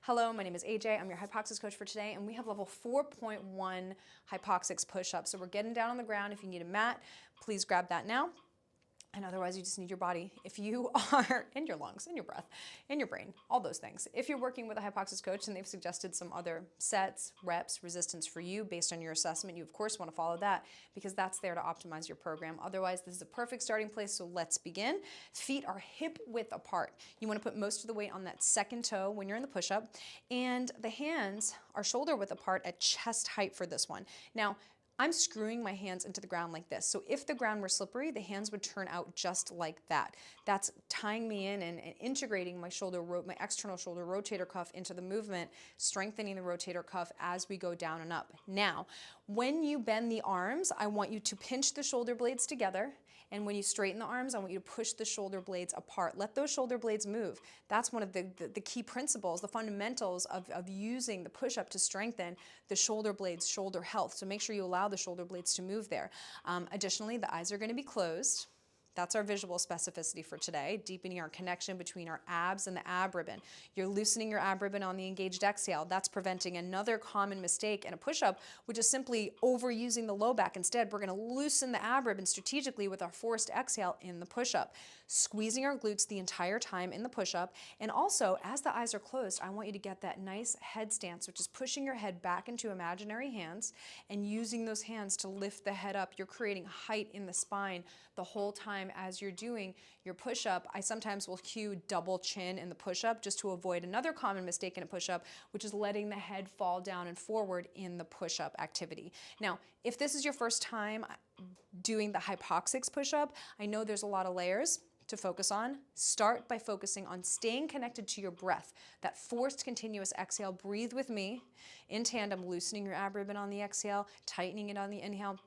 Hello, my name is AJ. I'm your HYPOXiX coach for today, and we have level 4.1 HYPOXiX push-up. So we're getting down on the ground. If you need a mat, please grab that now. And otherwise, you just need your body. If you are, and your lungs, and your breath, and your brain, all those things. If you're working with a HYPOXiX coach and they've suggested some other sets, reps, resistance for you based on your assessment, you of course want to follow that because that's there to optimize your program. Otherwise, this is a perfect starting place, so let's begin. Feet are hip width apart. You want to put most of the weight on that second toe when you're in the push-up, and the hands are shoulder width apart at chest height for this one. Now, I'm screwing my hands into the ground like this. So if the ground were slippery, the hands would turn out just like that. That's tying me in and integrating my external shoulder rotator cuff into the movement, strengthening the rotator cuff as we go down and up. Now, when you bend the arms, I want you to pinch the shoulder blades together. And when you straighten the arms, I want you to push the shoulder blades apart. Let those shoulder blades move. That's one of the key principles, the fundamentals of using the push-up to strengthen the shoulder blades, shoulder health. So make sure you allow the shoulder blades to move there. Additionally, the eyes are going to be closed. That's our visual specificity for today, deepening our connection between our abs and the ab ribbon. You're loosening your ab ribbon on the engaged exhale. That's preventing another common mistake in a push-up, which is simply overusing the low back. Instead, we're going to loosen the ab ribbon strategically with our forced exhale in the push-up, squeezing our glutes the entire time in the push-up. And also, as the eyes are closed, I want you to get that nice head stance, which is pushing your head back into imaginary hands and using those hands to lift the head up. You're creating height in the spine the whole time as you're doing your push-up. I sometimes will cue double chin in the push-up just to avoid another common mistake in a push-up, which is letting the head fall down and forward in the push-up activity. Now, if this is your first time doing the HYPOXiX push-up, I know there's a lot of layers to focus on. Start by focusing on staying connected to your breath. That forced continuous exhale, breathe with me in tandem, loosening your ab ribbon on the exhale, tightening it on the inhale,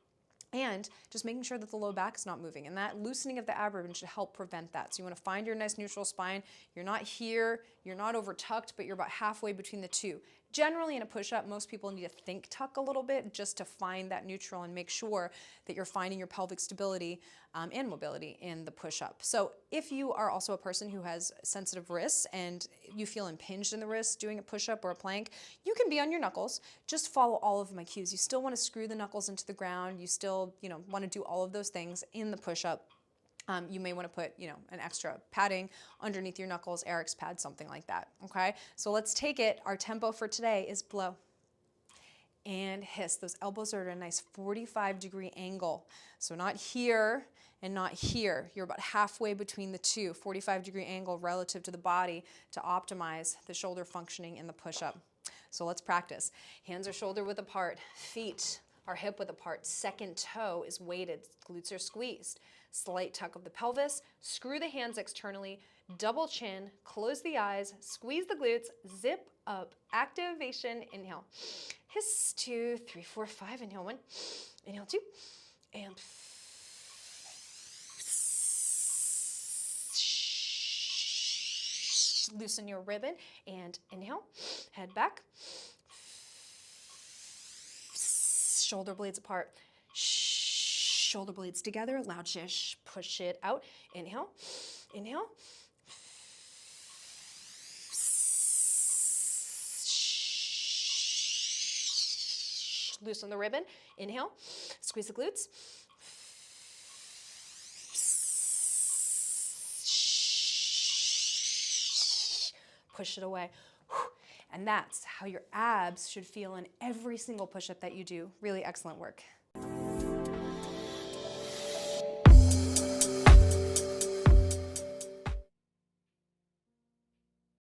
and just making sure that the low back is not moving. And that loosening of the ab ribbon should help prevent that. So you want to find your nice neutral spine. You're not here, you're not over tucked, but you're about halfway between the two. Generally in a push-up, most people need to think tuck a little bit just to find that neutral and make sure that you're finding your pelvic stability and mobility in the push-up. So if you are also a person who has sensitive wrists and you feel impinged in the wrists doing a push-up or a plank, you can be on your knuckles. Just follow all of my cues. You still want to screw the knuckles into the ground. You still, want to do all of those things in the push-up. You may want to put, an extra padding underneath your knuckles, Eric's pad, something like that, okay? So let's take it. Our tempo for today is blow and hiss. Those elbows are at a nice 45-degree angle. So not here and not here. You're about halfway between the two, 45-degree angle relative to the body to optimize the shoulder functioning in the push-up. So let's practice. Hands are shoulder width apart, feet are hip width apart, second toe is weighted, glutes are squeezed. Slight tuck of the pelvis, screw the hands externally, double chin, close the eyes, squeeze the glutes, zip up, activation, inhale. Hiss, 2, 3, 4, 5, inhale 1, inhale 2, and loosen your ribbon, and inhale, head back, shoulder blades apart, shoulder blades together, loud shish, push it out, inhale, inhale, loosen the ribbon, inhale, squeeze the glutes, push it away. And that's how your abs should feel in every single push-up that you do. Really excellent work.